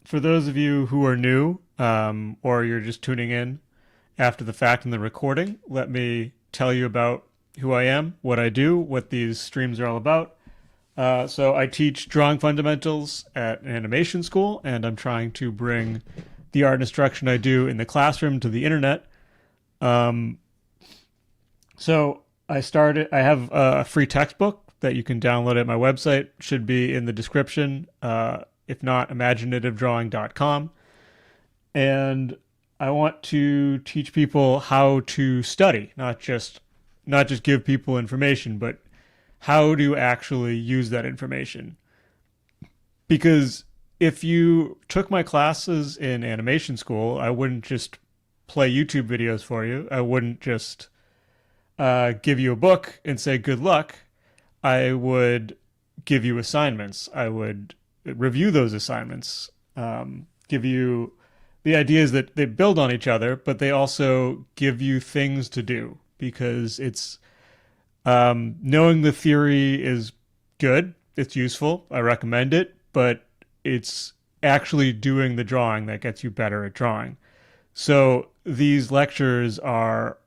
for those of you who are new, or you're just tuning in after the fact in the recording, let me tell you about who I am, what I do, what these streams are all about. So I teach drawing fundamentals at an animation school, and I'm trying to bring the art instruction I do in the classroom to the internet. Um, so I have a free textbook that you can download at my website. Should be in the description. If not, imaginativedrawing.com. And I want to teach people how to study, not just give people information, but how to actually use that information. Because if you took my classes in animation school, I wouldn't just play YouTube videos for you. I wouldn't just give you a book and say good luck. I would give you assignments. I would review those assignments, give you the ideas that they build on each other, but they also give you things to do because it's knowing the theory is good. It's useful. I recommend it, but it's actually doing the drawing that gets you better at drawing. So these lectures are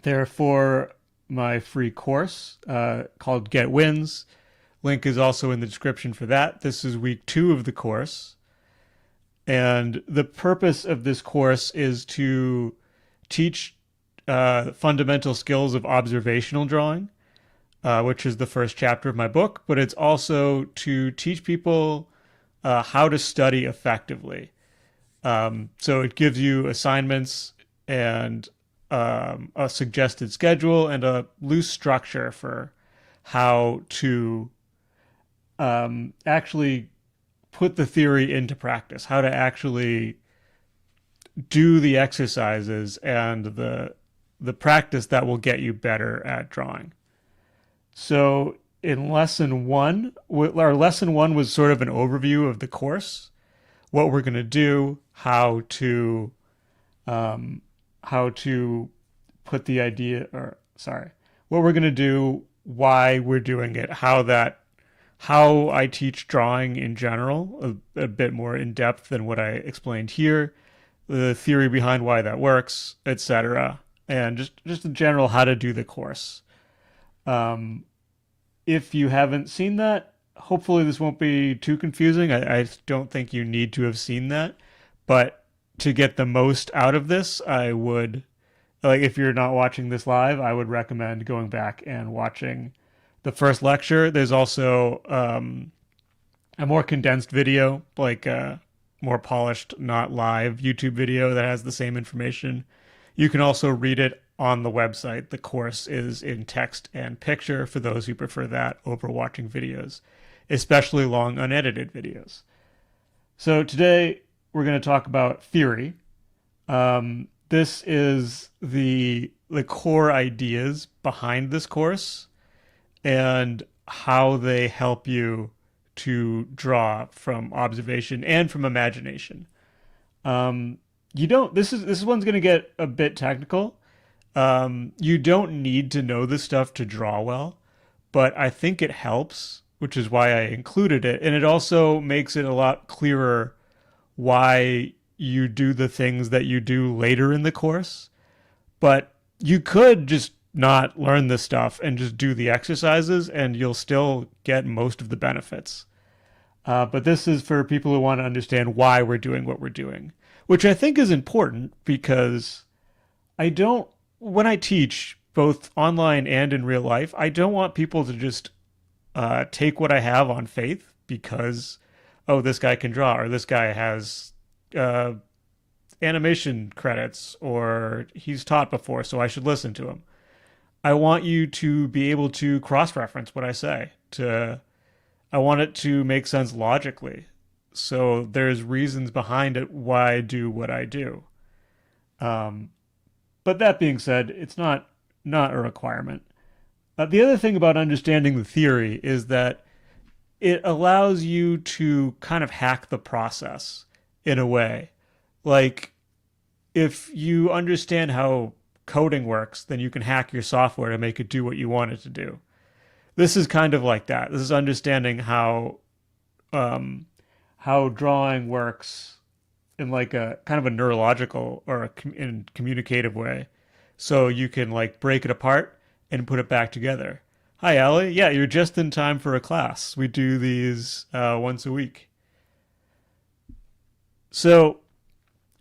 they're for my free course called Get Wins. Link is also in the description for that. This is week 2 of the course. And the purpose of this course is to teach fundamental skills of observational drawing, which is the first chapter of my book, but it's also to teach people how to study effectively. So it gives you assignments and a suggested schedule and a loose structure for how to actually put the theory into practice, how to actually do the exercises and the practice that will get you better at drawing. So in our lesson one was sort of an overview of the course, what we're going to do, how to put the idea, or sorry, what we're going to do, why we're doing it, how I teach drawing in general, a bit more in depth than what I explained here, the theory behind why that works, etc., and just in general how to do the course. If you haven't seen that, hopefully this won't be too confusing. I don't think you need to have seen that, but to get the most out of this, I would, like, if you're not watching this live, I would recommend going back and watching the first lecture. There's also a more condensed video, like a more polished, not live YouTube video that has the same information. You can also read it on the website. The course is in text and picture for those who prefer that over watching videos, especially long unedited videos. So today we're going to talk about theory. This is the core ideas behind this course and how they help you to draw from observation and from imagination. You don't. This one's going to get a bit technical. You don't need to know this stuff to draw well, but I think it helps, which is why I included it, and it also makes it a lot clearer why you do the things that you do later in the course. But you could just not learn this stuff and just do the exercises, and you'll still get most of the benefits. But this is for people who want to understand why we're doing what we're doing, which I think is important because when I teach both online and in real life, I don't want people to just take what I have on faith because, oh, this guy can draw, or this guy has animation credits, or he's taught before, so I should listen to him. I want you to be able to cross-reference what I say. I want it to make sense logically. So there's reasons behind it why I do what I do. But that being said, it's not a requirement. The other thing about understanding the theory is that it allows you to kind of hack the process in a way. Like, if you understand how coding works, then you can hack your software to make it do what you want it to do. This is kind of like that. This is understanding how how drawing works in like a kind of a neurological or in communicative way. So you can like break it apart and put it back together. Hi, Allie. Yeah, you're just in time for a class. We do these once a week. So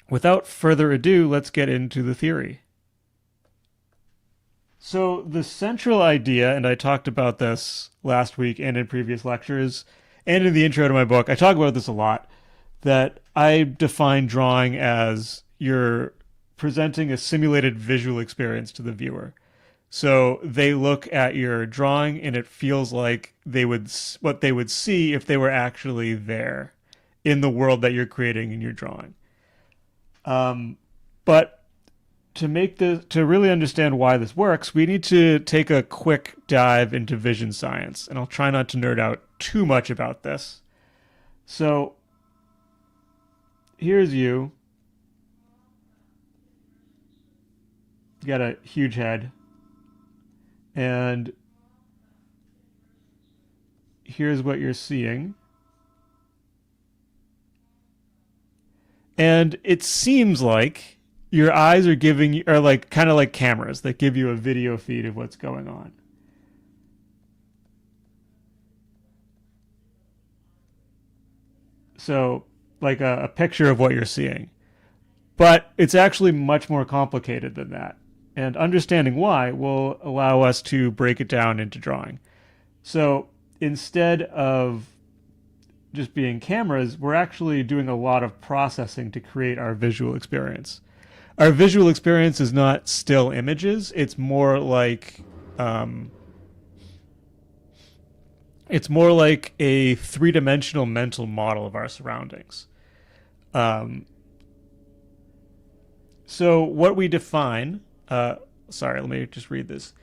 without further ado, let's get into the theory. So the central idea, and I talked about this last week and in previous lectures and in the intro to my book, I talk about this a lot, that I define drawing as you're presenting a simulated visual experience to the viewer. So they look at your drawing and it feels like they would what they would see if they were actually there in the world that you're creating in your drawing. But to really understand why this works, we need to take a quick dive into vision science, and I'll try not to nerd out too much about this. So here's you. You got a huge head. And here's what you're seeing. And it seems like your eyes are giving you, are like kind of like cameras that give you a video feed of what's going on. So, like a picture of what you're seeing. But it's actually much more complicated than that. And understanding why will allow us to break it down into drawing. So instead of just being cameras, we're actually doing a lot of processing to create our visual experience. Our visual experience is not still images. It's more like a three-dimensional mental model of our surroundings. So what we define, sorry, let me just read this.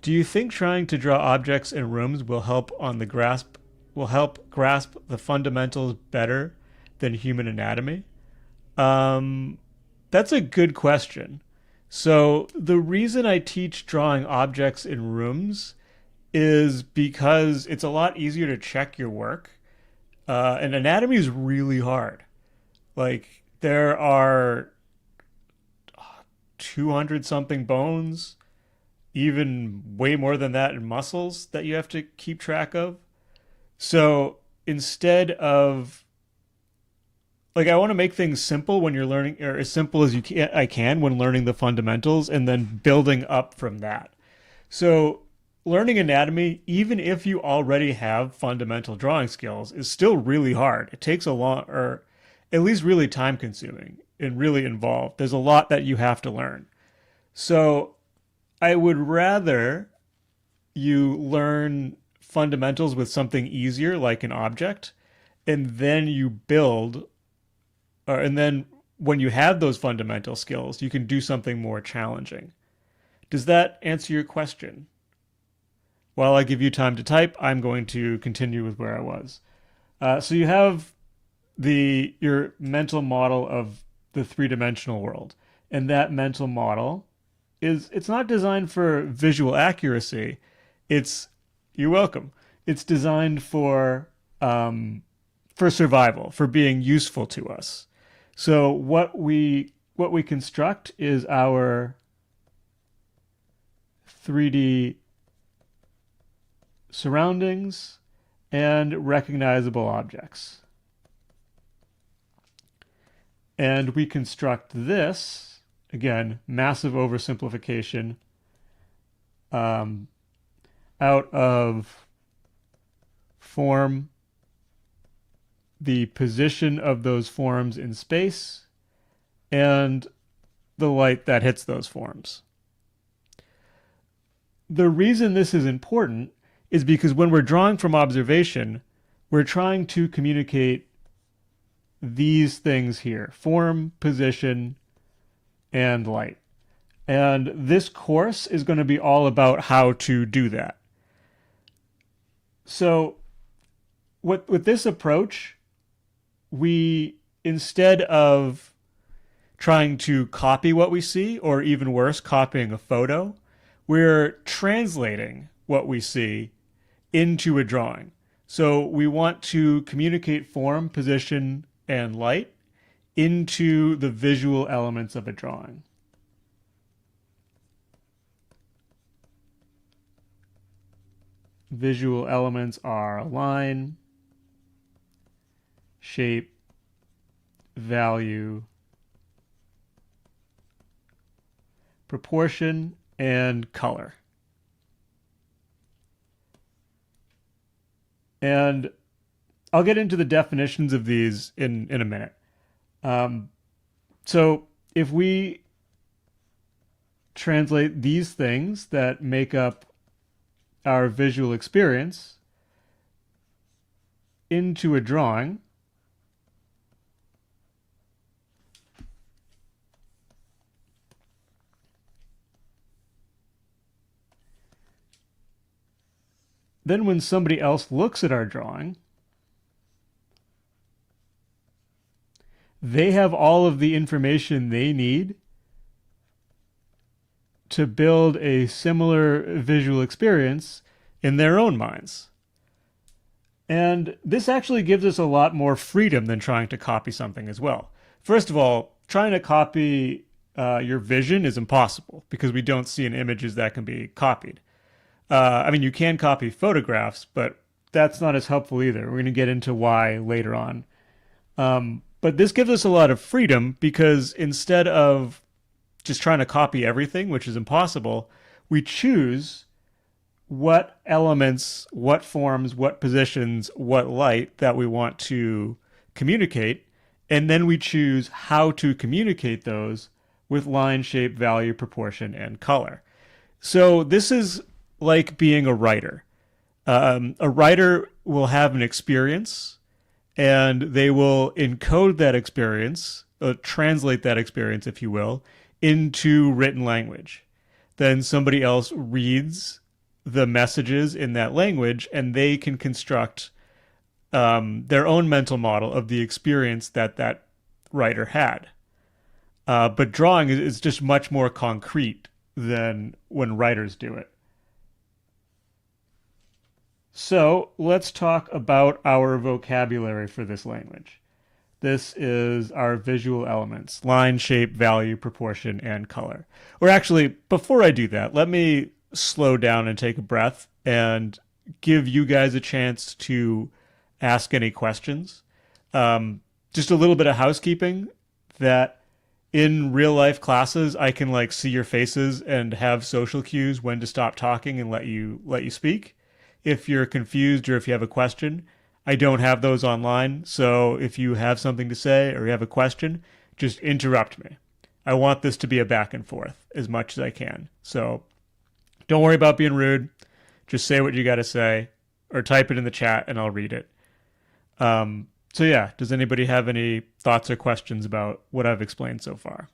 Do you think trying to draw objects in rooms will help grasp the fundamentals better than human anatomy? That's a good question. So the reason I teach drawing objects in rooms is because it's a lot easier to check your work. And anatomy is really hard. Like there are 200 something bones, even way more than that in muscles that you have to keep track of. So instead of like, I want to make things simple when you're learning, or as simple as I can when learning the fundamentals, and then building up from that. So learning anatomy, even if you already have fundamental drawing skills, is still really hard. It takes a long, or at least really time consuming and really involved. There's a lot that you have to learn. So I would rather you learn fundamentals with something easier, like an object, and then you build, and then when you have those fundamental skills, you can do something more challenging. Does that answer your question? While I give you time to type, I'm going to continue with where I was. So you have your mental model of the three-dimensional world, and that mental model it's not designed for visual accuracy. You're welcome. It's designed for survival, for being useful to us. So what we construct is our 3D surroundings and recognizable objects. And we construct this, again, massive oversimplification, out of form, the position of those forms in space, and the light that hits those forms. The reason this is important is because when we're drawing from observation, we're trying to communicate these things here: form, position, and light. And this course is going to be all about how to do that. So with this approach, we, instead of trying to copy what we see, or even worse, copying a photo, we're translating what we see into a drawing. So we want to communicate form, position, and light into the visual elements of a drawing. Visual elements are line, shape, value, proportion, and color. And I'll get into the definitions of these in a minute. So if we translate these things that make up our visual experience into a drawing, then when somebody else looks at our drawing, they have all of the information they need to build a similar visual experience in their own minds. And this actually gives us a lot more freedom than trying to copy something as well. First of all, trying to copy your vision is impossible because we don't see in images that can be copied. I mean, you can copy photographs, but that's not as helpful either. We're going to get into why later on. But this gives us a lot of freedom because instead of just trying to copy everything, which is impossible, we choose what elements, what forms, what positions, what light that we want to communicate, and then we choose how to communicate those with line, shape, value, proportion, and color. So this is like being a writer. A writer will have an experience, and they will encode that experience, translate that experience, if you will, into written language. Then somebody else reads the messages in that language, and they can construct their own mental model of the experience that that writer had. But drawing is just much more concrete than when writers do it. So let's talk about our vocabulary for this language. This is our visual elements: line, shape, value, proportion, and color. Or actually, before I do that, let me slow down and take a breath and give you guys a chance to ask any questions. Just a little bit of housekeeping that in real life classes, I can like see your faces and have social cues when to stop talking and let you speak. If you're confused or if you have a question, I don't have those online. So if you have something to say or you have a question, just interrupt me. I want this to be a back and forth as much as I can. So don't worry about being rude. Just say what you got to say or type it in the chat and I'll read it. So yeah, does anybody have any thoughts or questions about what I've explained so far?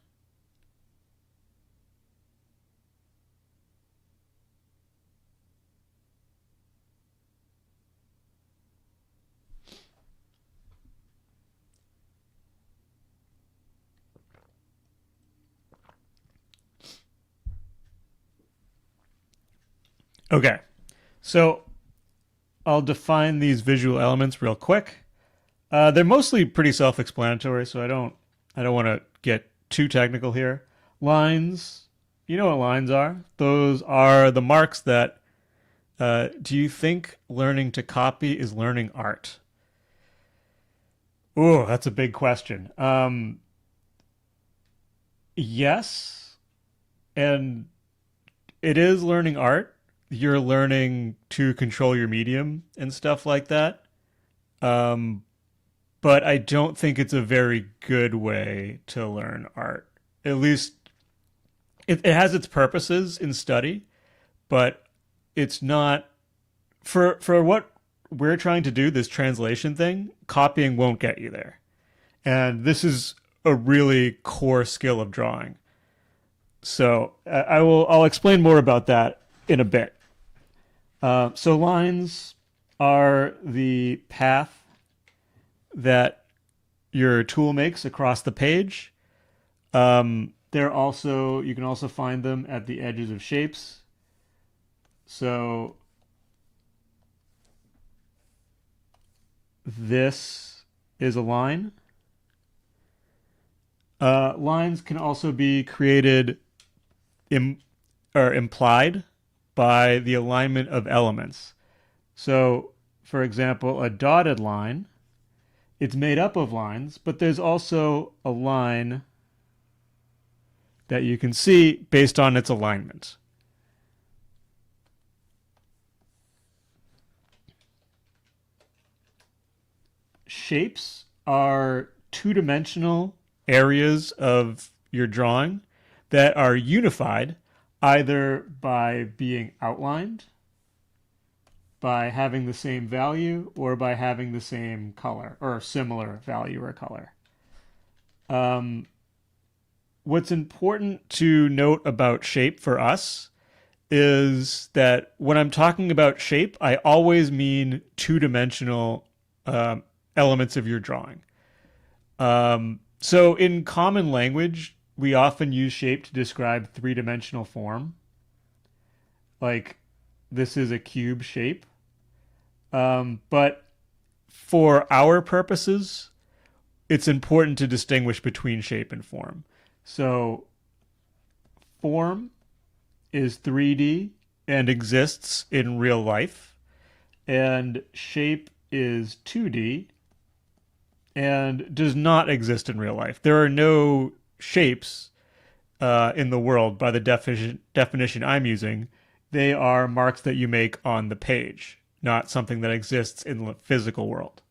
Okay, so I'll define these visual elements real quick. They're mostly pretty self-explanatory, so I don't want to get too technical here. Lines, you know what lines are? Those are the marks that. Do you think learning to copy is learning art? Oh, that's a big question. Yes, and it is learning art. You're learning to control your medium and stuff like that. Um, but I don't think it's a very good way to learn art. At least it has its purposes in study, but it's not for what we're trying to do, this translation thing, copying won't get you there. And this is a really core skill of drawing. So I'll explain more about that in a bit. So lines are the path that your tool makes across the page. They're also, you can also find them at the edges of shapes. So this is a line. Lines can also be created or implied by the alignment of elements. So, for example, a dotted line, it's made up of lines, but there's also a line that you can see based on its alignment. Shapes are two-dimensional areas of your drawing that are unified either by being outlined, by having the same value, or by having the same color or similar value or color. What's important to note about shape for us is that when I'm talking about shape, I always mean two-dimensional elements of your drawing. So in common language, we often use shape to describe three-dimensional form. Like, this is a cube shape. But for our purposes, it's important to distinguish between shape and form. So form is 3D and exists in real life, and shape is 2D and does not exist in real life. There are no shapes in the world by the definition I'm using. They are marks that you make on the page, not something that exists in the physical world.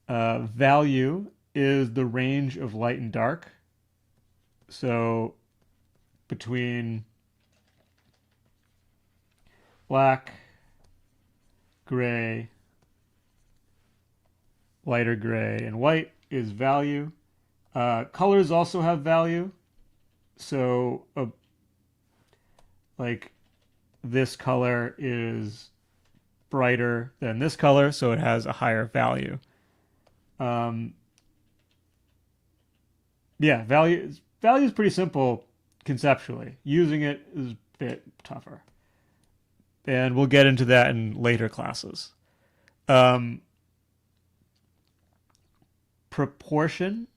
Value is the range of light and dark. So between black, gray, lighter gray, and white is value. Colors also have value. So like this color is brighter than this color, so it has a higher value. Yeah, value is pretty simple conceptually. Using it is a bit tougher. And we'll get into that in later classes. Proportion.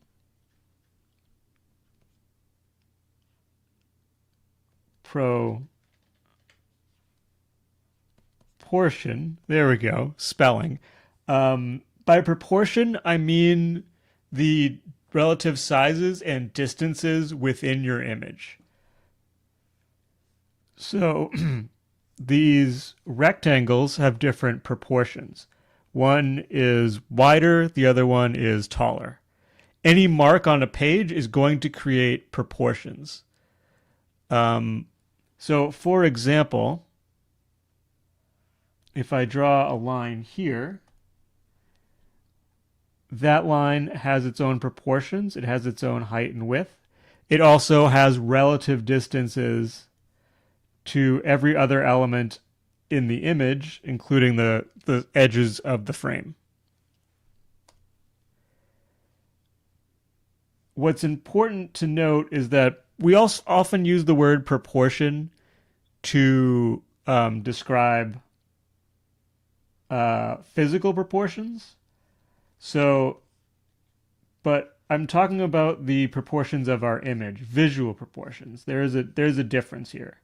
Proportion. There we go. Spelling. By proportion, I mean the relative sizes and distances within your image. So these rectangles have different proportions. One is wider, the other one is taller. Any mark on a page is going to create proportions. So for example, if I draw a line here, that line has its own proportions. It has its own height and width. It also has relative distances to every other element in the image, including the edges of the frame. What's important to note is that we also often use the word proportion to describe physical proportions. So, but I'm talking about the proportions of our image, visual proportions. There's a difference here.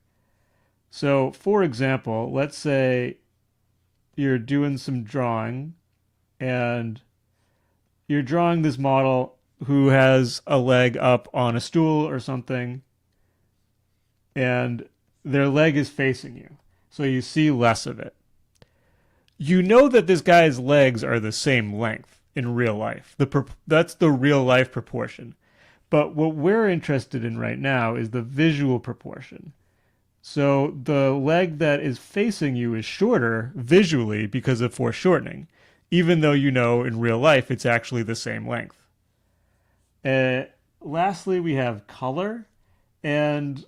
So, for example, let's say you're doing some drawing and you're drawing this model who has a leg up on a stool or something, and their leg is facing you, so you see less of it. You know that this guy's legs are the same length in real life. That's the real life proportion. But what we're interested in right now is the visual proportion. So the leg that is facing you is shorter visually because of foreshortening, even though you know in real life it's actually the same length. Lastly, we have color. And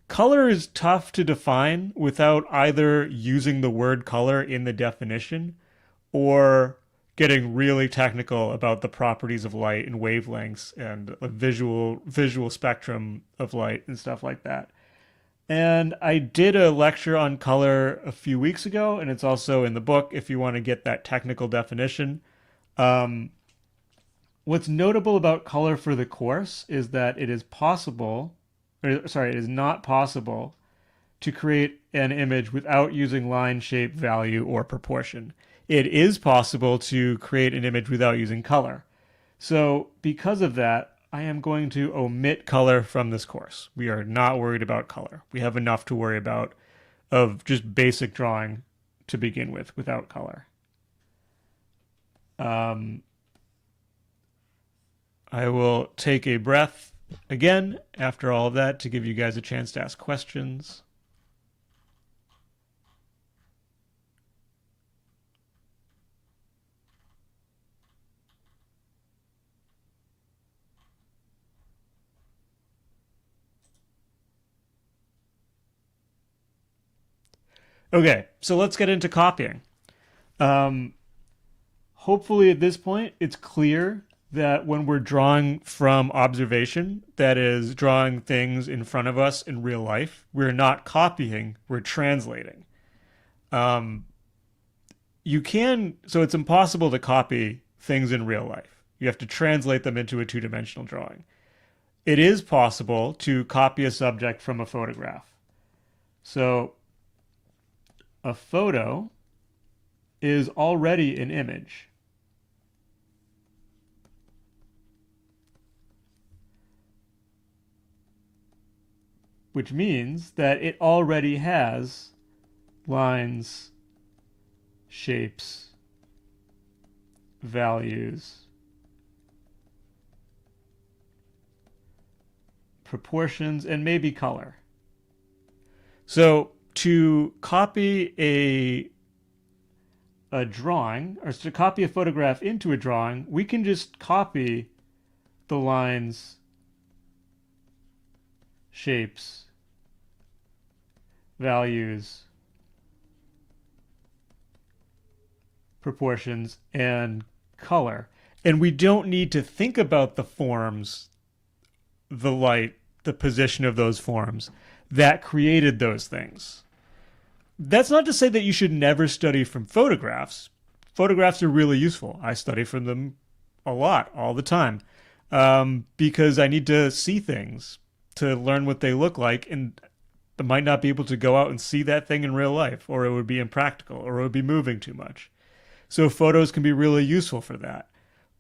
color is tough to define without either using the word color in the definition or getting really technical about the properties of light and wavelengths and a visual spectrum of light and stuff like that. And I did a lecture on color a few weeks ago, and it's also in the book if you want to get that technical definition. Um, what's notable about color for the course is that it is possible, or sorry, it is not possible to create an image without using line, shape, value, or proportion. It is possible to create an image without using color. So, because of that, I am going to omit color from this course. We are not worried about color. We have enough to worry about of just basic drawing to begin with without color. Um, I will take a breath again after all of that to give you guys a chance to ask questions. Okay, so let's get into copying. Um, hopefully, at this point, it's clear that when we're drawing from observation, that is, drawing things in front of us in real life, we're not copying, we're translating. Um, you can, so it's impossible to copy things in real life. You have to translate them into a two-dimensional drawing. It is possible to copy a subject from a photograph. So a photo is already an image. Which means that it already has lines, shapes, values, proportions, and maybe color. So to copy a drawing, or to copy a photograph into a drawing, we can just copy the lines, shapes, values, proportions, and color. And we don't need to think about the forms, the light, the position of those forms that created those things. That's not to say that you should never study from photographs. Photographs are really useful. I study from them a lot, all the time, because I need to see things to learn what they look like, and I might not be able to go out and see that thing in real life, or it would be impractical, or it would be moving too much. So photos can be really useful for that.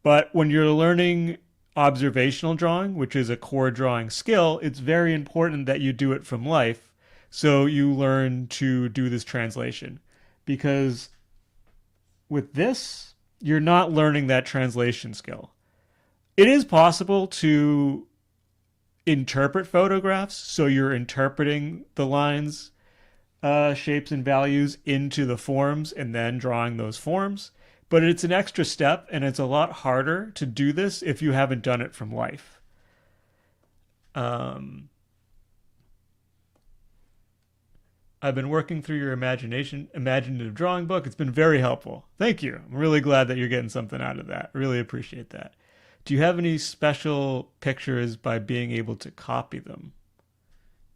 But when you're learning observational drawing, which is a core drawing skill, it's very important that you do it from life so you learn to do this translation. Because with this, you're not learning that translation skill. It is possible to interpret photographs, so you're interpreting the lines, shapes, and values into the forms and then drawing those forms. But it's an extra step, and it's a lot harder to do this if you haven't done it from life. Um, I've been working through your imaginative drawing book. It's been very helpful. Thank you. I'm really glad that you're getting something out of that. Really appreciate that. Do you have any special pictures by being able to copy them?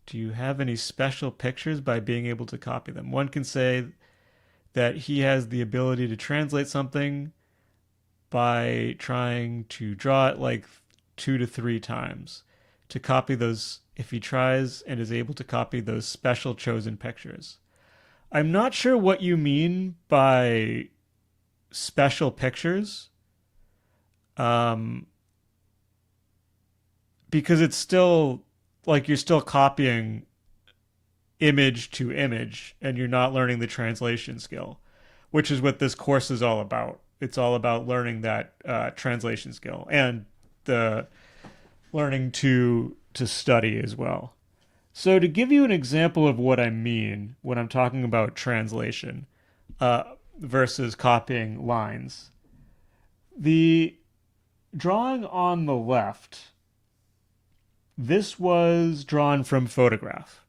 Do you have any special pictures by being able to copy them? One can say that he has the ability to translate something by trying to draw it like 2 to 3 times to copy those, if he tries and is able to copy those special chosen pictures. I'm not sure what you mean by special pictures, um, because it's still like you're still copying image to image and you're not learning the translation skill, which is what this course is all about. It's all about learning that translation skill and the learning to study as well. So to give you an example of what I mean when I'm talking about translation versus copying lines, the drawing on the left, this was drawn from photograph,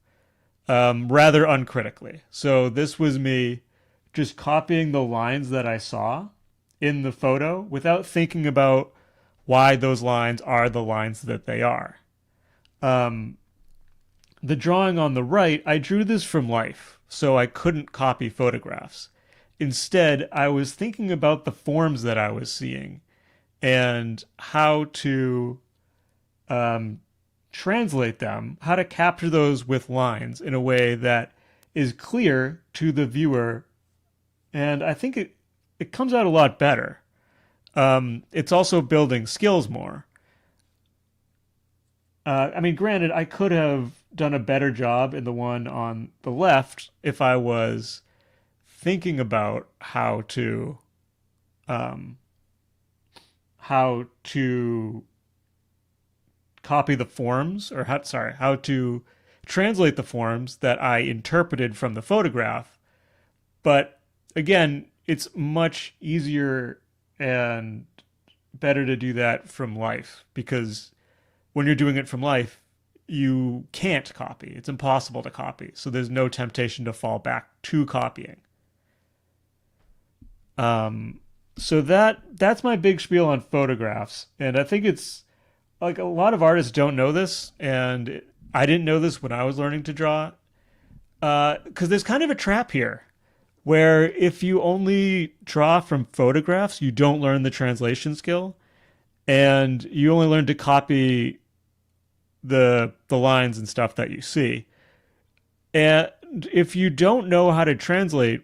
rather uncritically. So this was me just copying the lines that I saw in the photo without thinking about why those lines are the lines that they are. Um, The drawing on the right, I drew this from life, so I couldn't copy photographs. Instead, I was thinking about the forms that I was seeing and how to um, translate them, how to capture those with lines in a way that is clear to the viewer. And I think it comes out a lot better. It's also building skills more. I mean, granted, I could have done a better job in the one on the left if I was thinking about um, how to copy the forms, or how to translate the forms that I interpreted from the photograph. But again, it's much easier and better to do that from life, because when you're doing it from life, you can't copy. It's impossible to copy. So there's no temptation to fall back to copying. Um, so that's my big spiel on photographs, and I think it's like a lot of artists don't know this, and I didn't know this when I was learning to draw. Because there's kind of a trap here, where if you only draw from photographs, you don't learn the translation skill, and you only learn to copy the lines and stuff that you see. And if you don't know how to translate,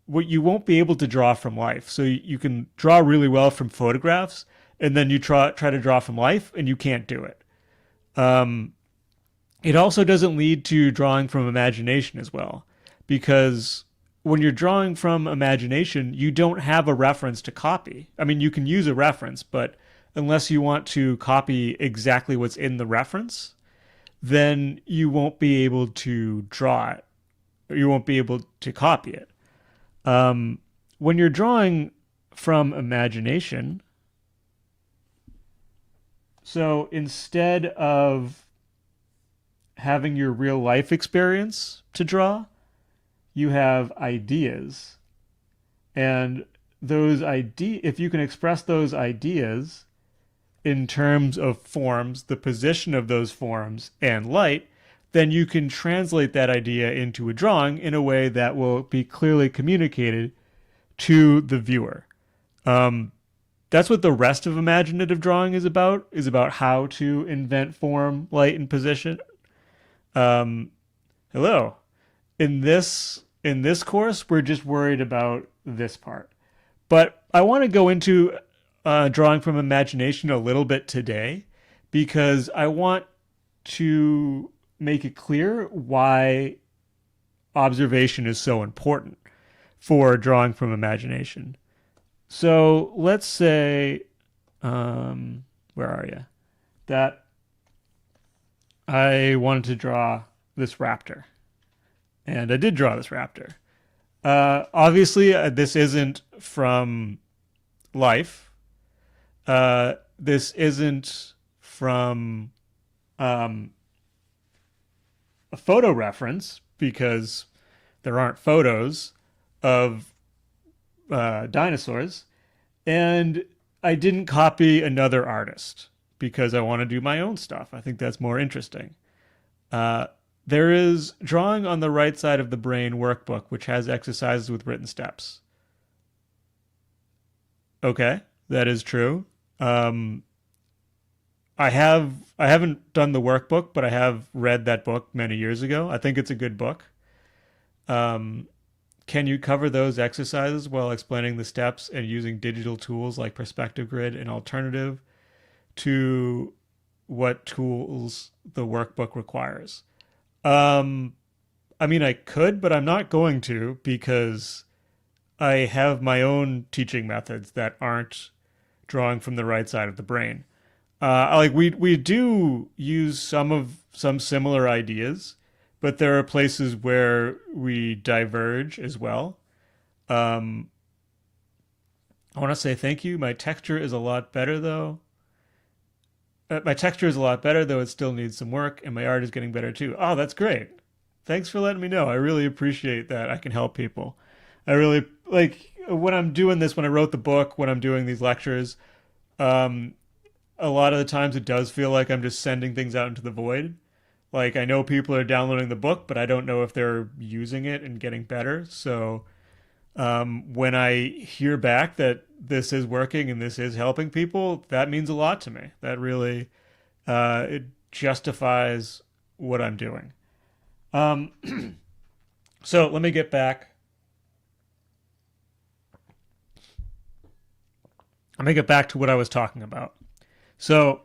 what you won't be able to draw from life. So you can draw really well from photographs, and then you try to draw from life, and you can't do it. Um, it also doesn't lead to drawing from imagination as well, because when you're drawing from imagination, you don't have a reference to copy. I mean, you can use a reference, but unless you want to copy exactly what's in the reference, then you won't be able to draw it. Or you won't be able to copy it. Um, when you're drawing from imagination, so instead of having your real life experience to draw, you have ideas. And if you can express those ideas in terms of forms, the position of those forms, and light, then you can translate that idea into a drawing in a way that will be clearly communicated to the viewer. Um, that's what the rest of imaginative drawing is about how to invent form, light, and position. Um, hello. In this course, we're just worried about this part. But I want to go into drawing from imagination a little bit today, because I want to make it clear why observation is so important for drawing from imagination. So let's say, where are you? That I wanted to draw this raptor, and I did draw this raptor. Obviously, this isn't from life. This isn't from um, a photo reference, because there aren't photos of dinosaurs. And I didn't copy another artist because I want to do my own stuff. I think that's more interesting. Uh, there is Drawing on the Right Side of the Brain workbook, which has exercises with written steps. Okay, that is true. Um, I haven't done the workbook, but I have read that book many years ago. I think it's a good book. Um, can you cover those exercises while explaining the steps and using digital tools like Perspective Grid and Alternative to what tools the workbook requires? Um, I mean, I could, but I'm not going to, because I have my own teaching methods that aren't drawing from the right side of the brain. Like we do use some similar ideas, but there are places where we diverge as well. Um, I want to say thank you. My texture is a lot better though. My texture is a lot better though. It still needs some work, and my art is getting better too. Oh, that's great. Thanks for letting me know. I really appreciate that. I can help people. I really like when I'm doing this. When I wrote the book, when I'm doing these lectures, um, a lot of the times it does feel like I'm just sending things out into the void. Like, I know people are downloading the book, but I don't know if they're using it and getting better. So when I hear back that this is working and this is helping people, that means a lot to me. That really it justifies what I'm doing. Um, so let me get back. Let me get back to what I was talking about. So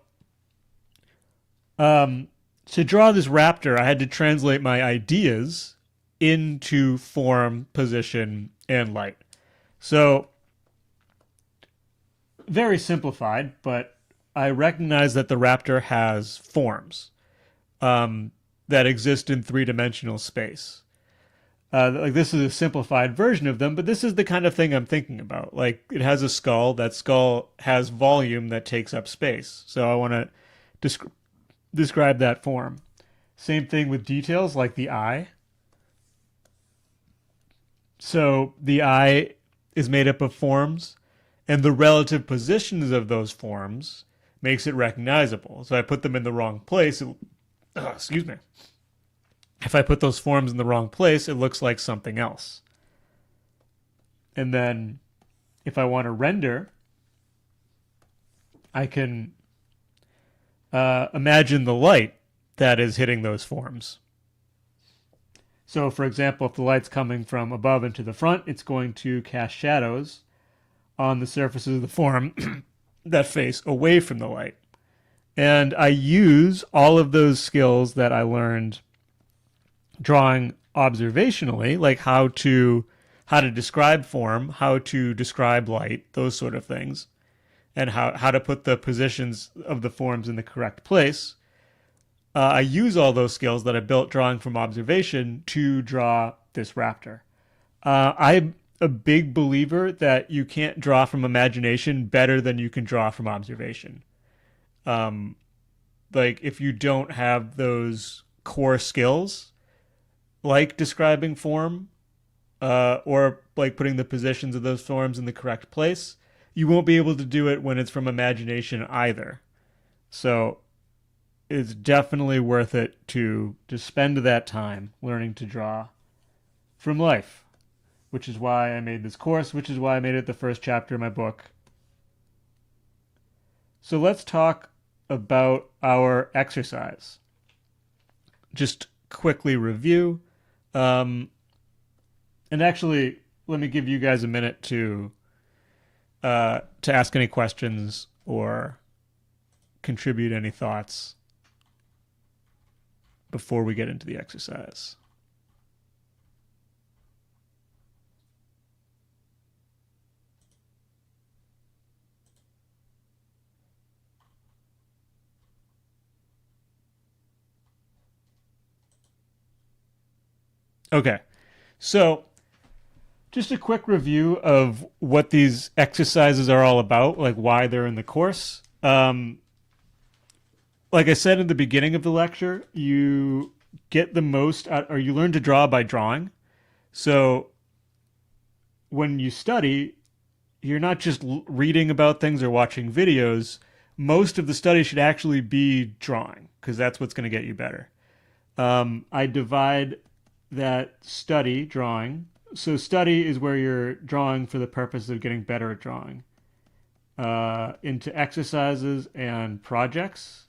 um, to draw this raptor, I had to translate my ideas into form, position, and light. So very simplified, but I recognize that the raptor has forms that exist in three-dimensional space. Like this is a simplified version of them, but this is the kind of thing I'm thinking about. Like it has a skull. That skull has volume that takes up space. So I want to describe that form. Same thing with details like the eye. So the eye is made up of forms, and the relative positions of those forms makes it recognizable. So I put them in the wrong place. Excuse me. If I put those forms in the wrong place, it looks like something else. And then if I want to render, I can imagine the light that is hitting those forms. So, for example, if the light's coming from above and to the front, it's going to cast shadows on the surfaces of the form that face away from the light. And I use all of those skills that I learned drawing observationally, like how to describe form, how to describe light, those sort of things, and how to put the positions of the forms in the correct place. I use all those skills that I built drawing from observation to draw this raptor. I'm a big believer that you can't draw from imagination better than you can draw from observation. Like if you don't have those core skills, like describing form, or like putting the positions of those forms in the correct place, you won't be able to do it when it's from imagination either. So it's definitely worth it to spend that time learning to draw from life, which is why I made this course, which is why I made it the first chapter of my book. So let's talk about our exercise. Just quickly review. And actually, let me give you guys a minute to ask any questions or contribute any thoughts before we get into the exercise. Okay, so just a quick review of what these exercises are all about, like why they're in the course. Like I said in the beginning of the lecture, you get the most out, or you learn to draw by drawing. So when you study, you're not just reading about things or watching videos. Most of the study should actually be drawing because that's what's going to get you better. I divide that study, drawing. So study is where you're drawing for the purpose of getting better at drawing. Into exercises and projects.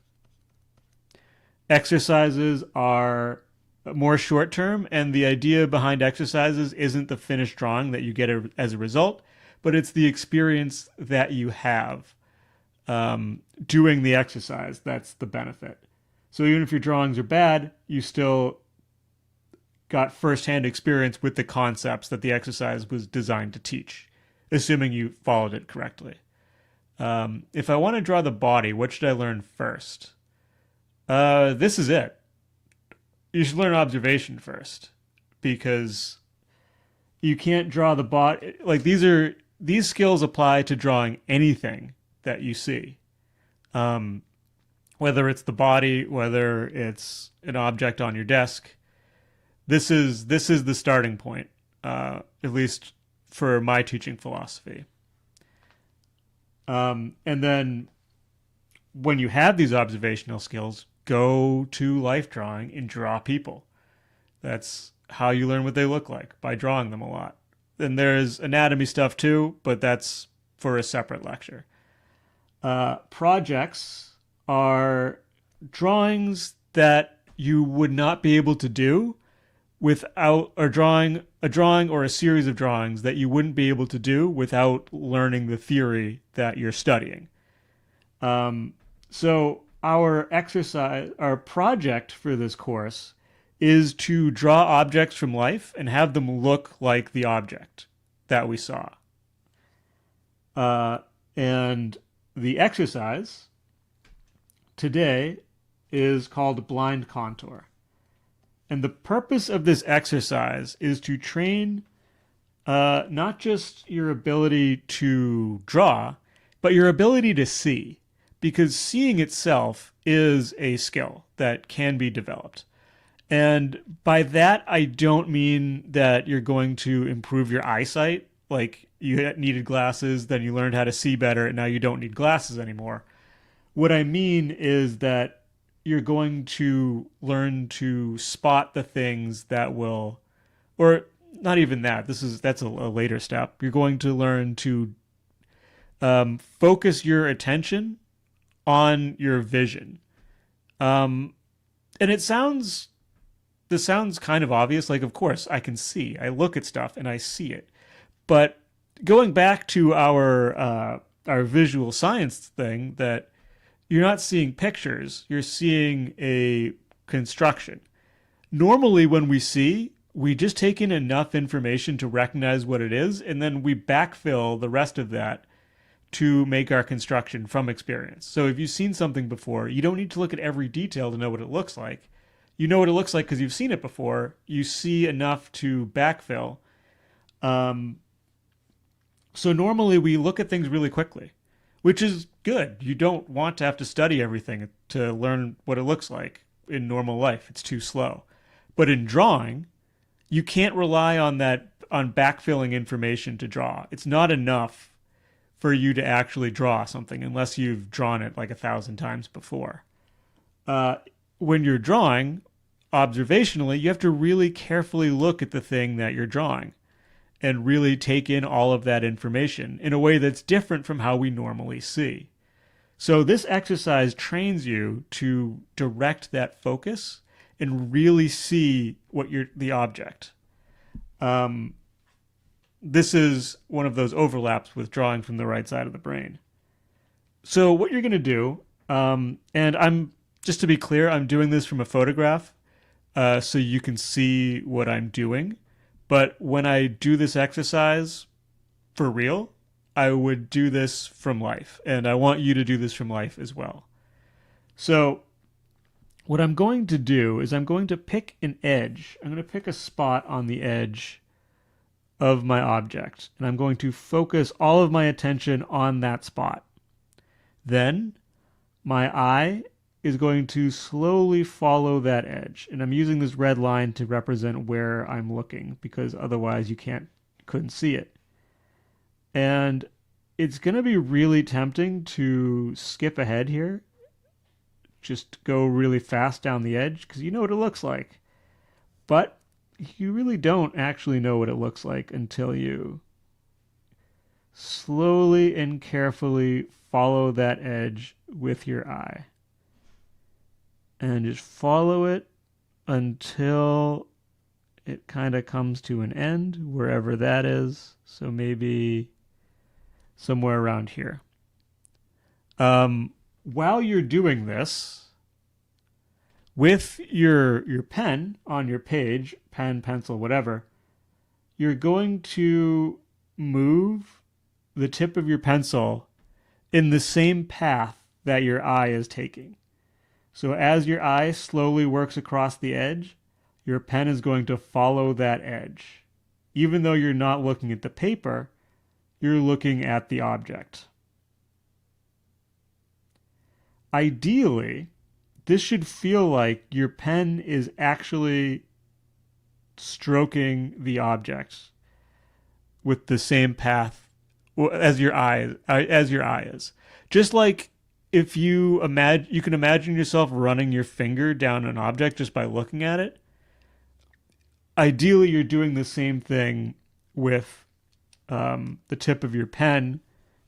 Exercises are more short term, and the idea behind exercises isn't the finished drawing that you get as a result, but it's the experience that you have doing the exercise. That's the benefit. So even if your drawings are bad, you still got firsthand experience with the concepts that the exercise was designed to teach, assuming you followed it correctly. If I want to draw the body, what should I learn first? This is it. You should learn observation first, because you can't draw the body. Like these skills apply to drawing anything that you see. Whether it's the body, whether it's an object on your desk. This is the starting point, at least for my teaching philosophy. And then when you have these observational skills, go to life drawing and draw people. That's how you learn what they look like, by drawing them a lot. And there's anatomy stuff too, but that's for a separate lecture. Projects are drawings that you would not be able to do without, or a drawing or a series of drawings that you wouldn't be able to do without learning the theory that you're studying. So our project for this course is to draw objects from life and have them look like the object that we saw. And the exercise today is called blind contour. And the purpose of this exercise is to train not just your ability to draw, but your ability to see. Because seeing itself is a skill that can be developed. And by that, I don't mean that you're going to improve your eyesight. Like you needed glasses, then you learned how to see better, and now you don't need glasses anymore. What I mean is that you're going to learn to spot the things that will, or not even that. That's a later step. You're going to learn to focus your attention on your vision. And this sounds kind of obvious. Like, of course, I can see. I look at stuff and I see it. But going back to our visual science thing, that you're not seeing pictures, you're seeing a construction. Normally, when we see, we just take in enough information to recognize what it is, and then we backfill the rest of that to make our construction from experience. So if you've seen something before, you don't need to look at every detail to know what it looks like. You know what it looks like because you've seen it before. You see enough to backfill. So normally we look at things really quickly, which is good. You don't want to have to study everything to learn what it looks like in normal life. It's too slow. But in drawing, you can't rely on backfilling information to draw. It's not enough for you to actually draw something unless you've drawn it like 1,000 times before. When you're drawing, observationally, you have to really carefully look at the thing that you're drawing and really take in all of that information in a way that's different from how we normally see. So this exercise trains you to direct that focus and really see the object. This is one of those overlaps with drawing from the right side of the brain. So what you're going to do, and just to be clear, I'm doing this from a photograph so you can see what I'm doing. But when I do this exercise for real, I would do this from life. And I want you to do this from life as well. So what I'm going to do is I'm going to pick an edge. I'm going to pick a spot on the edge of my object, and I'm going to focus all of my attention on that spot. Then my eye is going to slowly follow that edge, and I'm using this red line to represent where I'm looking because otherwise you couldn't see it. And it's going to be really tempting to skip ahead here, just go really fast down the edge because you know what it looks like. But you really don't actually know what it looks like until you slowly and carefully follow that edge with your eye. And just follow it until it kind of comes to an end, wherever that is. So maybe somewhere around here. While you're doing this, with your pen on your page, pen, pencil, whatever, you're going to move the tip of your pencil in the same path that your eye is taking. So as your eye slowly works across the edge, your pen is going to follow that edge. Even though you're not looking at the paper, you're looking at the object. Ideally, this should feel like your pen is actually stroking the object with the same path as your eye is. Just like if you can imagine yourself running your finger down an object just by looking at it. Ideally, you're doing the same thing with the tip of your pen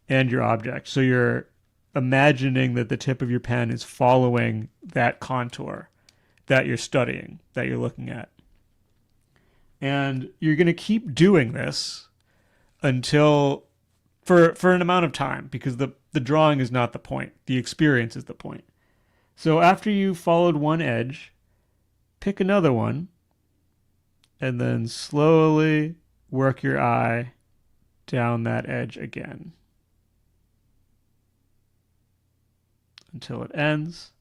and your object. So you're imagining that the tip of your pen is following that contour that you're studying, that you're looking at. And you're going to keep doing this until for an amount of time, because the drawing is not the point. The experience is the point. So after you followed one edge, pick another one and then slowly work your eye down that edge again until it ends.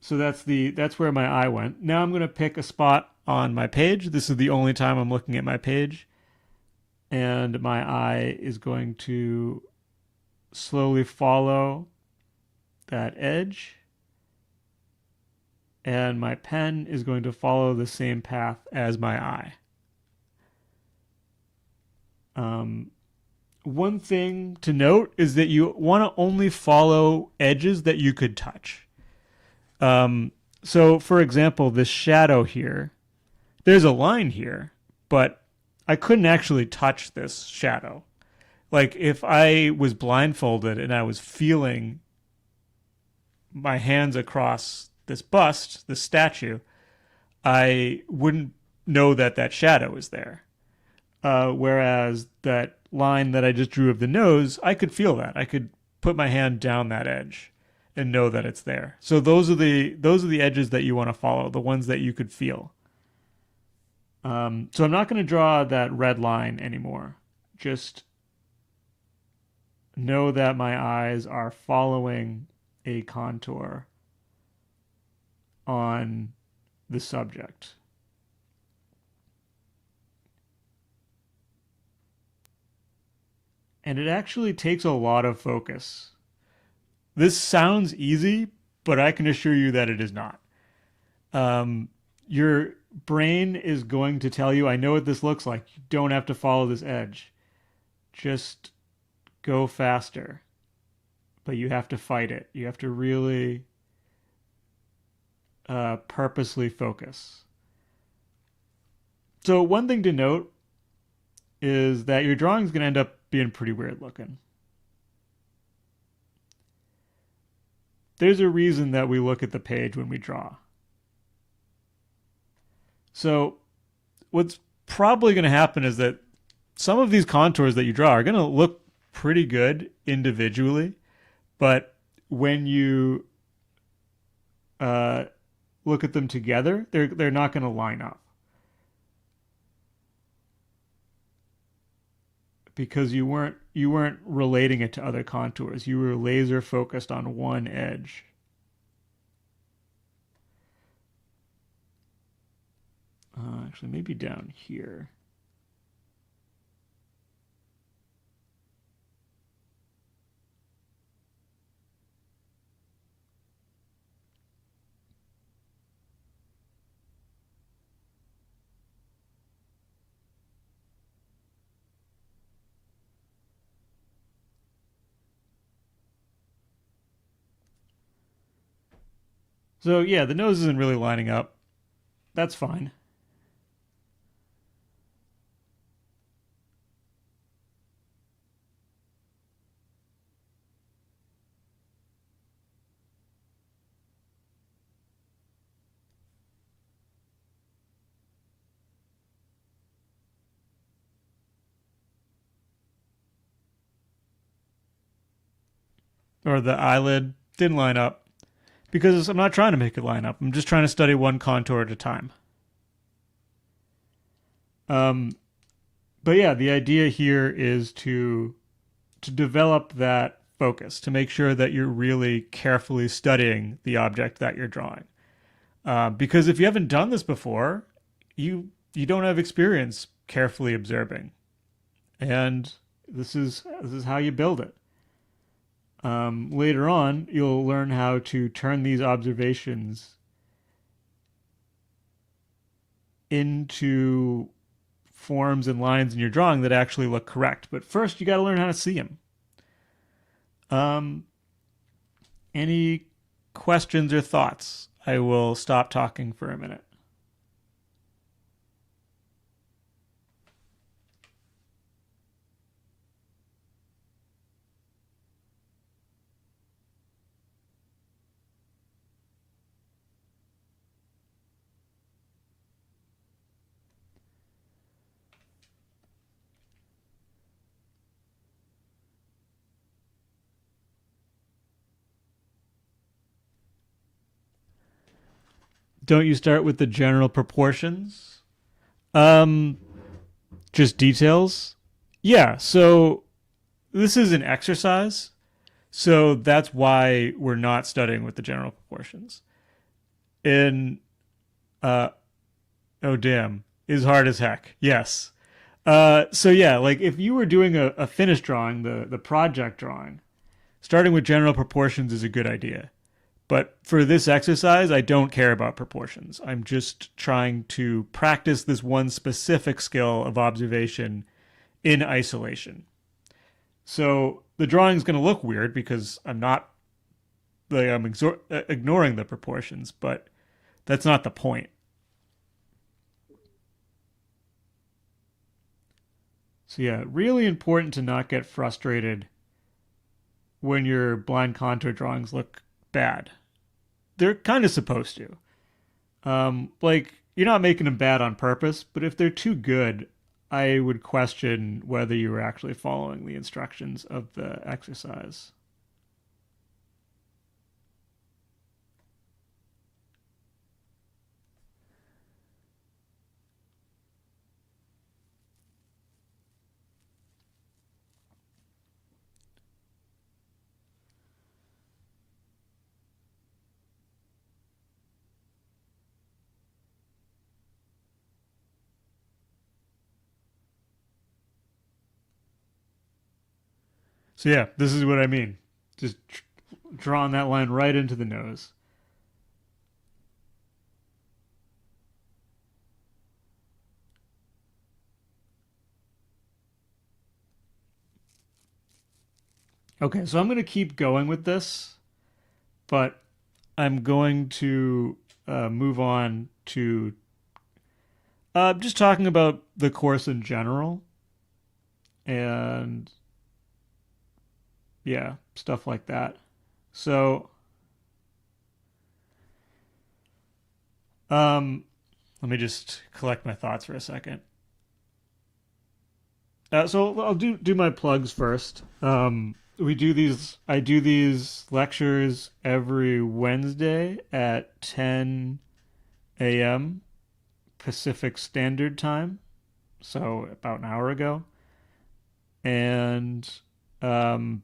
So that's where my eye went. Now I'm going to pick a spot on my page. This is the only time I'm looking at my page. And my eye is going to slowly follow that edge. And my pen is going to follow the same path as my eye. One thing to note is that you want to only follow edges that you could touch. So, for example, this shadow here, there's a line here, but I couldn't actually touch this shadow. Like, if I was blindfolded and I was feeling my hands across this bust, this statue, I wouldn't know that that shadow is there. Whereas that line that I just drew of the nose, I could feel that. I could put my hand down that edge and know that it's there. So those are the edges that you want to follow, the ones that you could feel. So I'm not going to draw that red line anymore. Just know that my eyes are following a contour on the subject. And it actually takes a lot of focus. This sounds easy, but I can assure you that it is not. Your brain is going to tell you, I know what this looks like. You don't have to follow this edge. Just go faster. But you have to fight it. You have to really purposely focus. So one thing to note is that your drawing is going to end up being pretty weird looking. There's a reason that we look at the page when we draw. So what's probably going to happen is that some of these contours that you draw are going to look pretty good individually, but when you look at them together, they're not going to line up. Because you weren't relating it to other contours. You were laser focused on one edge. Actually, maybe down here. So yeah, the nose isn't really lining up. That's fine. Or the eyelid didn't line up. Because I'm not trying to make it line up. I'm just trying to study one contour at a time. But yeah, the idea here is to develop that focus, to make sure that you're really carefully studying the object that you're drawing. Because if you haven't done this before, you don't have experience carefully observing, and this is how you build it. Later on, you'll learn how to turn these observations into forms and lines in your drawing that actually look correct. But first, you got to learn how to see them. Um, any questions or thoughts? I will stop talking for a minute. Don't you start with the general proportions? Um, just details. Yeah. So this is an exercise. So that's why we're not studying with the general proportions. In uh oh damn is hard as heck. Yes. So yeah, like if you were doing a finished drawing, the project drawing, starting with general proportions is a good idea. But for this exercise, I don't care about proportions. I'm just trying to practice this one specific skill of observation in isolation. So the drawing's going to look weird because I'm not like ignoring the proportions, but that's not the point. So yeah, really important to not get frustrated when your blind contour drawings look bad. They're kind of supposed to. Like you're not making them bad on purpose, but if they're too good, I would question whether you were actually following the instructions of the exercise. So yeah, this is what I mean. Just drawing that line right into the nose. Okay, so I'm going to keep going with this, but I'm going to move on to just talking about the course in general and yeah, stuff like that. So, um, let me just collect my thoughts for a second. So I'll do my plugs first. We do these. I do these lectures every Wednesday at 10 a.m. Pacific Standard Time, so about an hour ago. And um,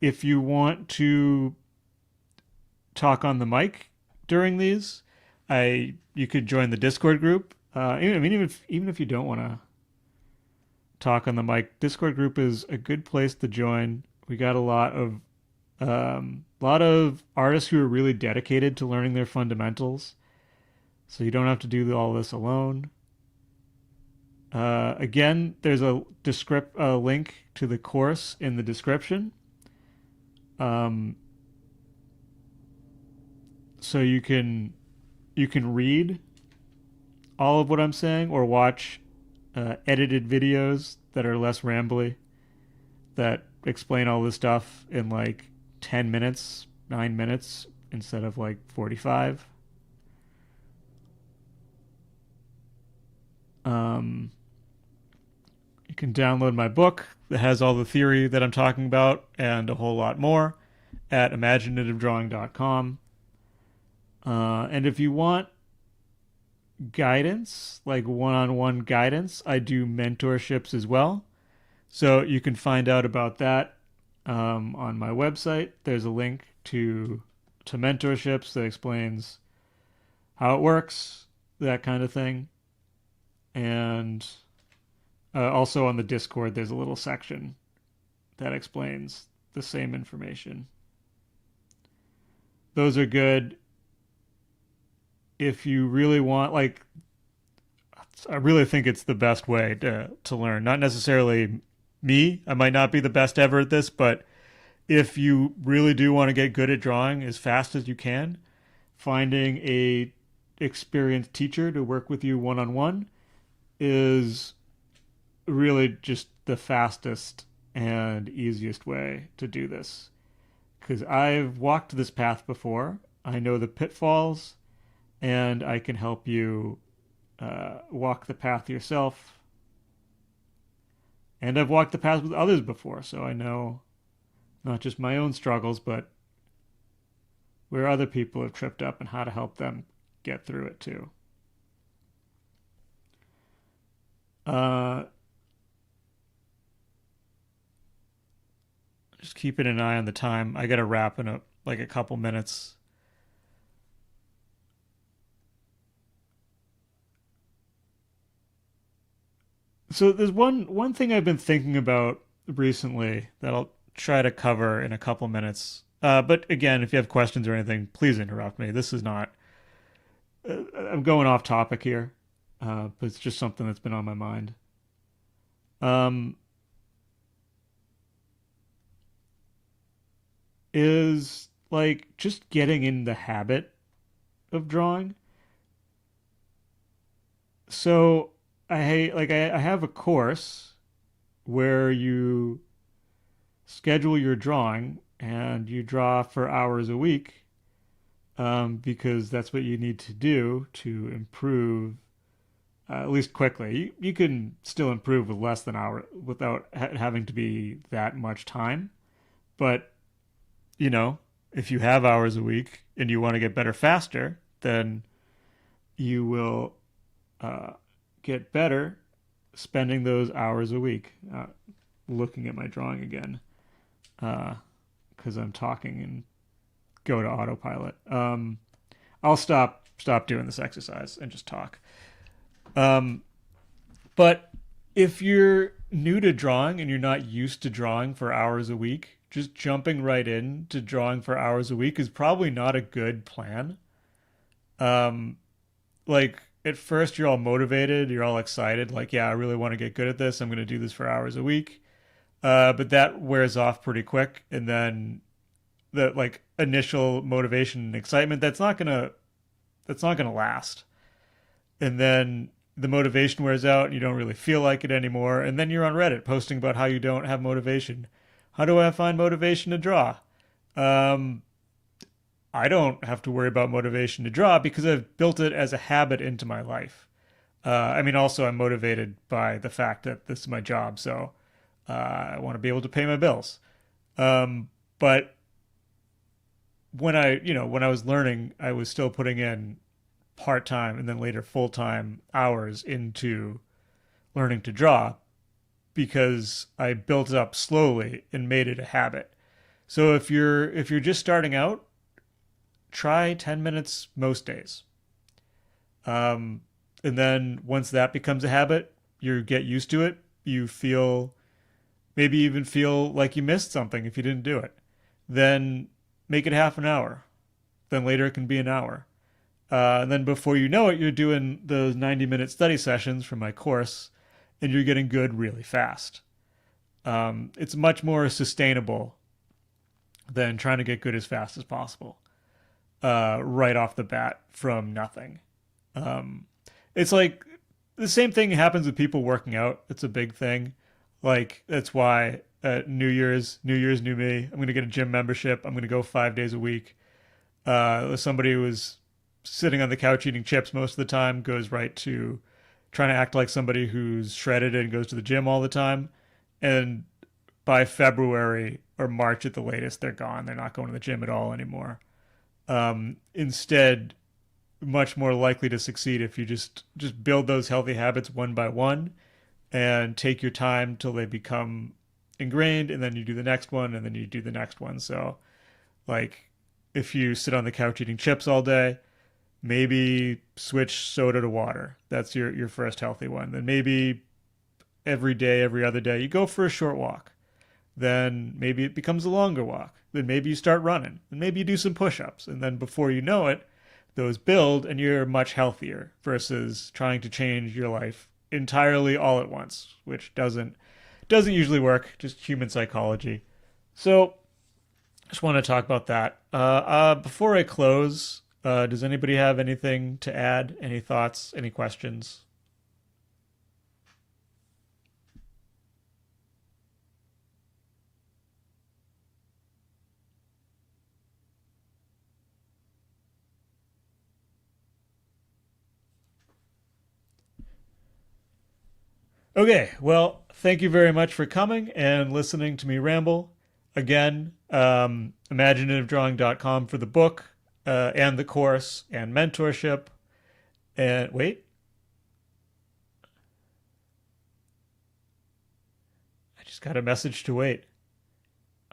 if you want to talk on the mic during these, I you could join the Discord group. I mean, even if you don't want to talk on the mic, Discord group is a good place to join. We got a lot of artists who are really dedicated to learning their fundamentals, so you don't have to do all this alone. Again, there's a link to the course in the description. Um, so you can read all of what I'm saying or watch edited videos that are less rambly that explain all this stuff in like 10 minutes, 9 minutes instead of like 45. Um, you can download my book that has all the theory that I'm talking about and a whole lot more at imaginativedrawing.com. And if you want guidance, like one on one guidance, I do mentorships as well. So you can find out about that on my website. There's a link to mentorships that explains how it works, that kind of thing. And also on the Discord, there's a little section that explains the same information. Those are good if you really want, like, I really think it's the best way to learn. Not necessarily me. I might not be the best ever at this, but If you really do want to get good at drawing as fast as you can, finding a experienced teacher to work with you one on one is really just the fastest and easiest way to do this. Because I've walked this path before, I know the pitfalls, and I can help you walk the path yourself. And I've walked the path with others before, so I know not just my own struggles, but where other people have tripped up and how to help them get through it too. Uh, just keeping an eye on the time. I got to wrap in a couple minutes. So there's one thing I've been thinking about recently that I'll try to cover in a couple minutes. But again, if you have questions or anything, please interrupt me. This is not. I'm going off topic here, but it's just something that's been on my mind. Um, is like just getting in the habit of drawing. So I have a course where you schedule your drawing and you draw for hours a week, because that's what you need to do to improve, at least quickly. You can still improve with less than hour without having to be that much time. But, you know, if you have hours a week and you want to get better faster, then you will uh, get better spending those hours a week. Looking at my drawing again, because I'm talking and go to autopilot. I'll stop doing this exercise and just talk. Um, but if you're new to drawing and you're not used to drawing for hours a week, just jumping right in to drawing for hours a week is probably not a good plan. Um, like at first you're all motivated, you're all excited, like, yeah, I really want to get good at this. I'm going to do this for hours a week. But that wears off pretty quick, and then the like initial motivation and excitement that's not gonna last. And then the motivation wears out, and you don't really feel like it anymore. And then you're on Reddit posting about how you don't have motivation. How do I find motivation to draw? Um, I don't have to worry about motivation to draw because I've built it as a habit into my life. I mean, also I'm motivated by the fact that this is my job, so I want to be able to pay my bills. But when I was learning, I was still putting in part time and then later full time hours into learning to draw because I built it up slowly and made it a habit. So if you're just starting out, try 10 minutes most days. Um, and then once that becomes a habit, you get used to it. You feel maybe even feel like you missed something if you didn't do it. Then make it half an hour. Then later it can be an hour. And then before you know it, you're doing those 90-minute study sessions from my course, and you're getting good really fast. It's much more sustainable than trying to get good as fast as possible, right off the bat from nothing. Um, it's like the same thing happens with people working out. It's a big thing. Like that's why New Year's, new me. I'm gonna get a gym membership. I'm gonna go 5 days a week. Somebody who was sitting on the couch eating chips most of the time goes right to trying to act like somebody who's shredded and goes to the gym all the time. And by February or March at the latest, they're gone. They're not going to the gym at all anymore. Instead, much more likely to succeed if you just build those healthy habits one by one and take your time till they become ingrained, and then you do the next one, and then you do the next one. So like if you sit on the couch eating chips all day, maybe switch soda to water. That's your first healthy one. Then maybe every day, every other day, you go for a short walk. Then maybe it becomes a longer walk. Then maybe you start running. Then maybe you do some push-ups. And then before you know it, those build and you're much healthier versus trying to change your life entirely all at once, which doesn't usually work, just human psychology. So, Just want to talk about that. Before I close, does anybody have anything to add? Any thoughts? Any questions? Okay, well, thank you very much for coming and listening to me ramble. Again, imaginativedrawing.com for the book and the course and mentorship. And wait, I just got a message to wait.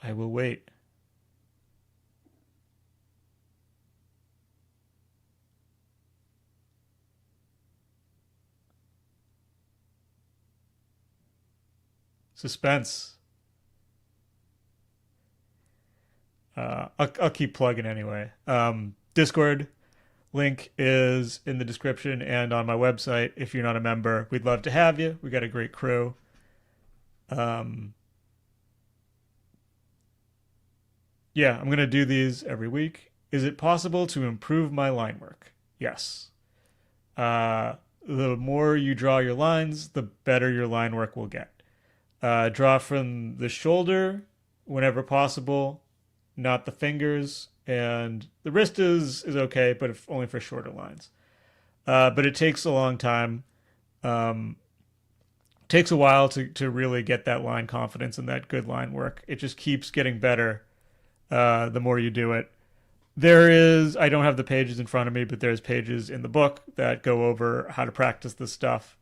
I will wait. Suspense. I'll keep plugging anyway. Discord link is in the description and on my website. If you're not a member, we'd love to have you. We got a great crew. Um, yeah, I'm gonna do these every week. Is it possible to improve my line work? Yes. The more you draw your lines, the better your line work will get. Draw from the shoulder whenever possible, not the fingers, and the wrist is okay, but if only for shorter lines. But it takes a long time. Um, Takes a while to really get that line confidence and that good line work. It just keeps getting better the more you do it. There is, I don't have the pages in front of me, but there's pages in the book that go over how to practice this stuff.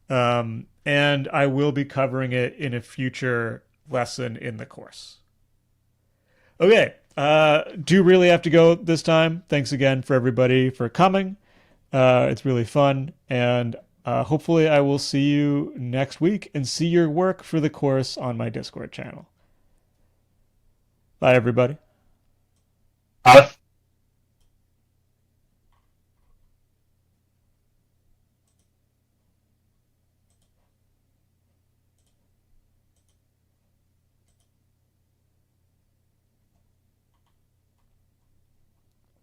And I will be covering it in a future lesson in the course. Okay, do really have to go this time. Thanks again for everybody for coming. It's really fun, and hopefully I will see you next week and see your work for the course on my Discord channel. Bye, everybody.